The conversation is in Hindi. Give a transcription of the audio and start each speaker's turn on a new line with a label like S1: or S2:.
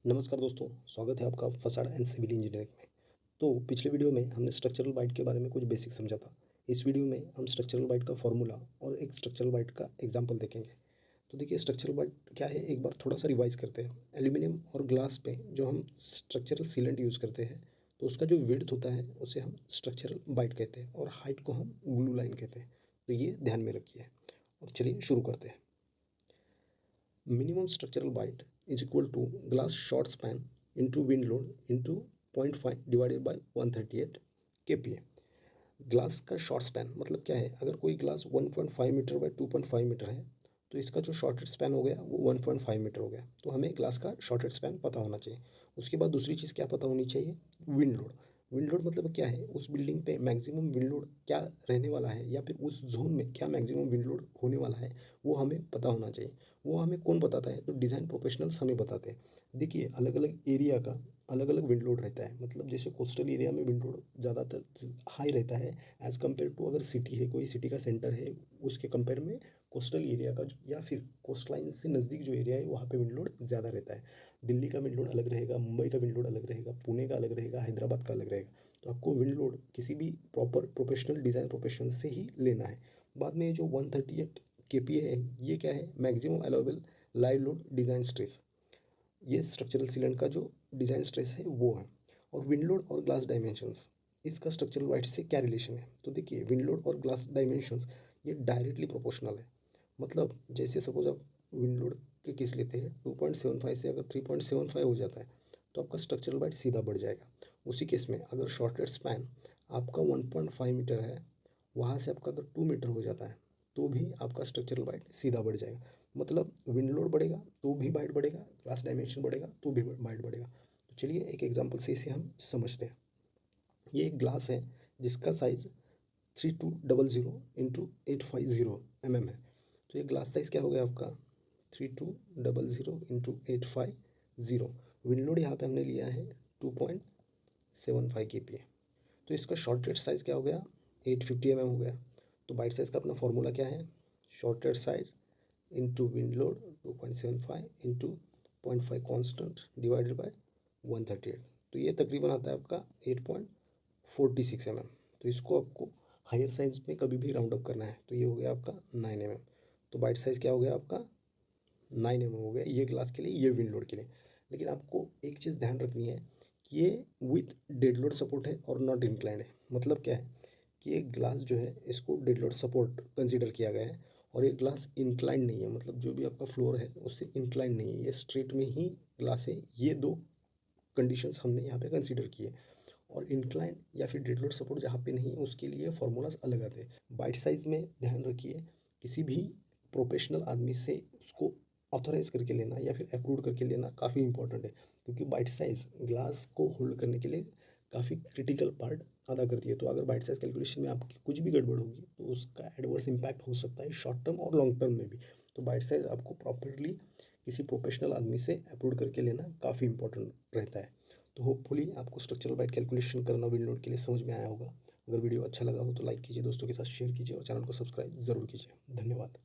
S1: नमस्कार दोस्तों, स्वागत है आपका फसाड एंड सिविल इंजीनियरिंग में। तो पिछले वीडियो में हमने स्ट्रक्चरल बाइट के बारे में कुछ बेसिक समझा था। इस वीडियो में हम स्ट्रक्चरल बाइट का फॉर्मूला और एक स्ट्रक्चरल बाइट का एग्जांपल देखेंगे। तो देखिए स्ट्रक्चरल बाइट क्या है, एक बार थोड़ा सा रिवाइज करते हैं। एल्यूमिनियम और ग्लास पे जो हम स्ट्रक्चरल सीलेंट यूज़ करते हैं तो उसका जो विड्थ होता है उसे हम स्ट्रक्चरल बाइट कहते हैं और हाइट को हम ग्लू लाइन कहते हैं। तो ये ध्यान में रखिए और चलिए शुरू करते हैं। Minimum structural bite is equal to glass short span into wind load into 0.5 divided by 138 kPa। Glass का शॉर्ट स्पैन मतलब क्या है, अगर कोई ग्लास 1.5 मीटर बाय 2.5 मीटर है तो इसका जो शॉर्टेड स्पैन हो गया वो 1.5 मीटर हो गया। तो हमें ग्लास का शॉर्टेड स्पैन पता होना चाहिए। उसके बाद दूसरी चीज़ क्या पता होनी चाहिए, विंड लोड। विंड लोड मतलब क्या है, उस बिल्डिंग पे मैक्सिमम विंड लोड क्या रहने वाला है या फिर उस जोन में क्या मैक्सिमम विंड लोड होने वाला है वो हमें पता होना चाहिए। वो हमें कौन बताता है, तो डिज़ाइन प्रोफेशनल्स हमें बताते हैं। देखिए अलग अलग एरिया का अलग अलग विंड लोड रहता है। मतलब जैसे कोस्टल एरिया में विंड लोड ज़्यादातर हाई रहता है एज़ कम्पेयर टू, अगर सिटी है, कोई सिटी का सेंटर है, उसके कंपेयर में कोस्टल एरिया का या फिर कोस्ट लाइन से नज़दीक जो एरिया है वहाँ पे विंड लोड ज़्यादा रहता है। दिल्ली का विंड लोड अलग रहेगा, मुंबई का विंड लोड अलग रहेगा, पुणे का अलग रहेगा, हैदराबाद का अलग रहेगा। तो आपको विंड लोड किसी भी प्रॉपर प्रोफेशनल डिज़ाइन प्रोफेशनल से ही लेना है। बाद में जो 138 केपीए है, ये क्या है, maximum allowable live load design stress. ये स्ट्रक्चरल सीलेंट का जो डिज़ाइन स्ट्रेस है वो है। और विंड लोड और ग्लास डायमेंशंस, इसका स्ट्रक्चरल वाइट से क्या रिलेशन है, तो देखिए विंड लोड और ग्लास डायमेंशंस ये डायरेक्टली प्रोपोर्शनल है। मतलब जैसे सपोज आप विंड लोड के केस लेते हैं 2.75 से अगर 3.75 हो जाता है तो आपका स्ट्रक्चरल वाइट सीधा बढ़ जाएगा। उसी केस में अगर शॉर्टेड स्पैन आपका 1.5 मीटर है, वहाँ से आपका अगर 2 मीटर हो जाता है तो भी आपका स्ट्रक्चरल बाइट सीधा बढ़ जाएगा। मतलब विंड लोड बढ़ेगा तो भी बाइट बढ़ेगा, ग्लास डायमेंशन बढ़ेगा तो भी बाइट बढ़ेगा। तो चलिए एक एग्जांपल से इसे हम समझते हैं। ये एक ग्लास है जिसका साइज़ 3200 इंटू 850 है। तो ये ग्लास साइज़ क्या हो गया आपका 3200 इंटू 850। विंड लोड यहाँ पे हमने लिया है 2.75 kPa। तो इसका शॉर्टेड साइज़ क्या हो गया 850 हो गया। तो बाइट साइज़ का अपना फॉर्मूला क्या है, shorted size into wind load 2.75 into 0.5 constant divided by 138। तो ये तकरीबन आता है आपका 8.46 तो इसको आपको हायर साइज में कभी भी राउंड अप करना है तो ये हो गया आपका 9 तो बाइट साइज़ क्या हो गया आपका 9 हो गया, ये ग्लास के लिए, ये विंड लोड के लिए। लेकिन आपको एक चीज़ ध्यान रखनी है कि ये विथ डेड लोड सपोर्ट है और नॉट इंक्लाइंड है। मतलब क्या है कि ये ग्लास जो है इसको डेड लोड सपोर्ट कंसीडर किया गया है और ये ग्लास इंक्लाइंड नहीं है। मतलब जो भी आपका फ्लोर है उससे इंक्लाइंड नहीं है, ये स्ट्रेट में ही ग्लास है। ये दो कंडीशंस हमने यहाँ पे कंसीडर किए। और इंक्लाइंड या फिर डेड लोड सपोर्ट जहाँ पे नहीं है उसके लिए फार्मूलाज अलग आते हैं। बाइट साइज़ में ध्यान रखिए, किसी भी प्रोफेशनल आदमी से उसको ऑथोराइज करके लेना या फिर अप्रूव करके लेना काफ़ी इंपॉर्टेंट है। क्योंकि बाइट साइज़ ग्लास को होल्ड करने के लिए काफ़ी क्रिटिकल पार्ट अदा करती है। तो अगर बाइट साइज़ कैलकुलेशन में आपकी कुछ भी गड़बड़ होगी तो उसका एडवर्स इम्पैक्ट हो सकता है शॉर्ट टर्म और लॉन्ग टर्म में भी। तो बाइट साइज़ आपको प्रॉपरली किसी प्रोफेशनल आदमी से अप्रूव करके लेना काफ़ी इंपॉर्टेंट रहता है। तो होपफुली आपको स्ट्रक्चरल बाइट कैलकुलेशन करना विंड लोड के लिए समझ में आया होगा। अगर वीडियो अच्छा लगा हो तो लाइक कीजिए, दोस्तों के साथ शेयर कीजिए और चैनल को सब्सक्राइब ज़रूर कीजिए। धन्यवाद।